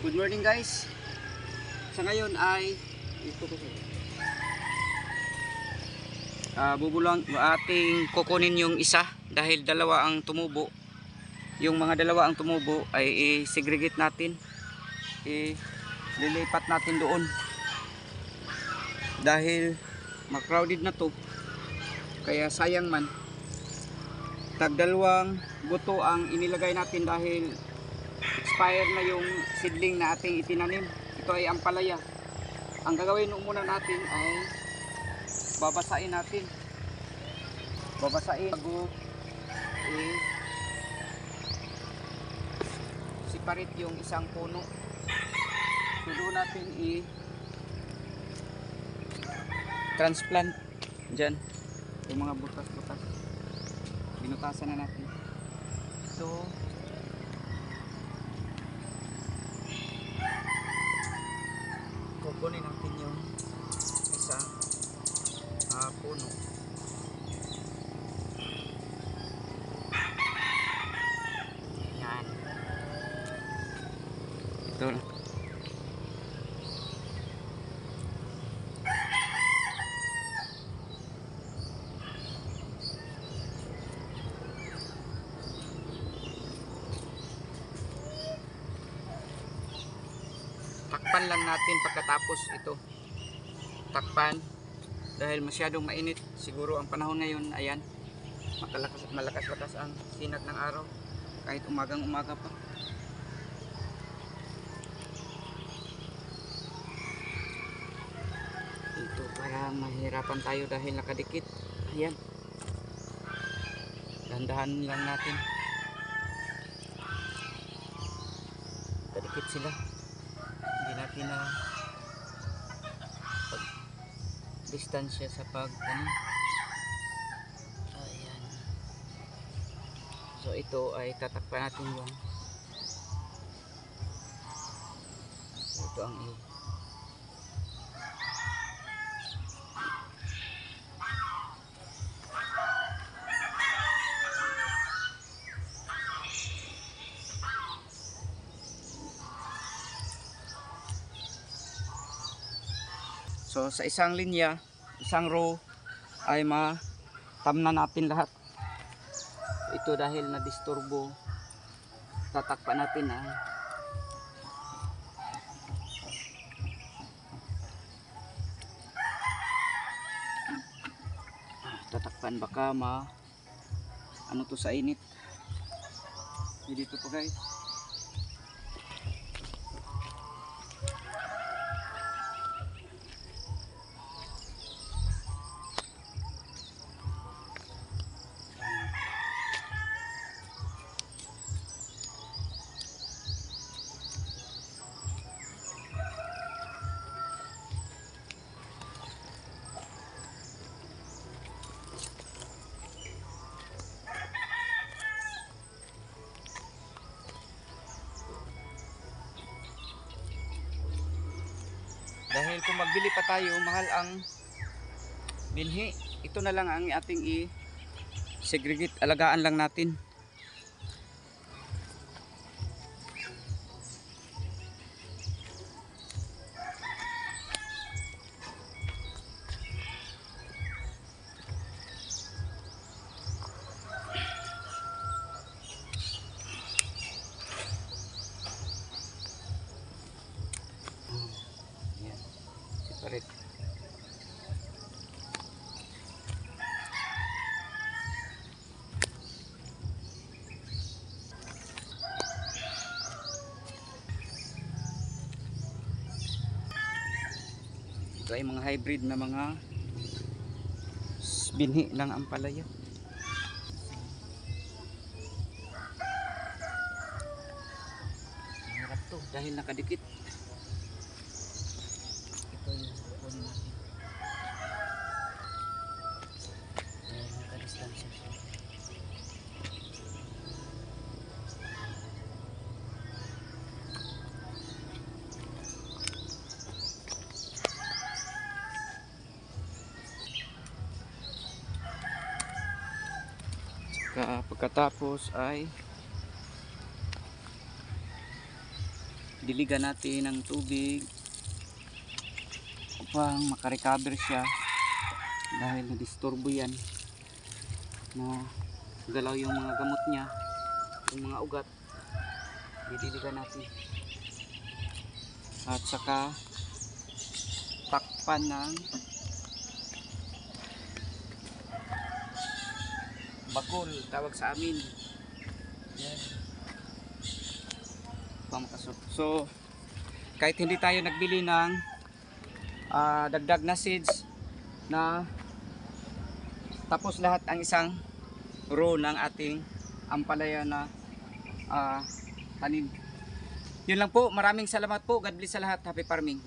Good morning guys. Sa ngayon ay bubulang ating kukunin yung isa dahil dalawa ang tumubo. Yung mga dalawa ang tumubo ay i-segregate natin. Lilipat natin doon. Dahil ma-crowded na to. Kaya sayang man. Tagdalawang buto ang inilagay natin dahil expire na yung seedling na ating itinanim. Ito ay ampalaya. Ang gagawin muna natin ay babasain natin. Babasain bago separate yung isang puno. So doon natin transplant dyan yung mga butas-butas. Binutasan na natin. So kukunin natin yung isang puno. Yan. Ito. Takpan lang natin pagkatapos ito. Takpan dahil masyadong mainit. Siguro ang panahon ngayon, ayan, malakas-lakas ang sinag ng araw kahit umagang-umaga pa. Ito para mahirapan tayo dahil nakadikit. Ayan. Dahan-dahan lang natin. Kadikit sila. Hindi natin na distansya sa ayan. So ito ay tatakpan natin yung ito ang So sa isang linya, isang row ay matamna natin lahat. Ito dahil na disturbo, tatakpan natin tatakpan baka ano to sa init. Dito po guys. Dahil kung magbili pa tayo, mahal ang binhi. Ito na lang ang ating i-segregate. Alagaan lang natin. Separate. Ito ay mga hybrid na mga binhi ng ampalaya. Hirap to dahil nakadikit. Ito yung kukunin natin. Dahil nakadistansya siya. Pagkatapos ay diligan natin ng tubig upang makarecover siya dahil nadisturbo yan na galaw yung mga gamot niya, yung mga ugat. Didiligan natin at saka takpan ng bakol, tawag sa amin. Yan. So kahit hindi tayo nagbili ng dagdag na seeds na tapos lahat ang isang row ng ating ampalaya na tanim. Yun lang po, maraming salamat po. God bless sa lahat. Happy farming.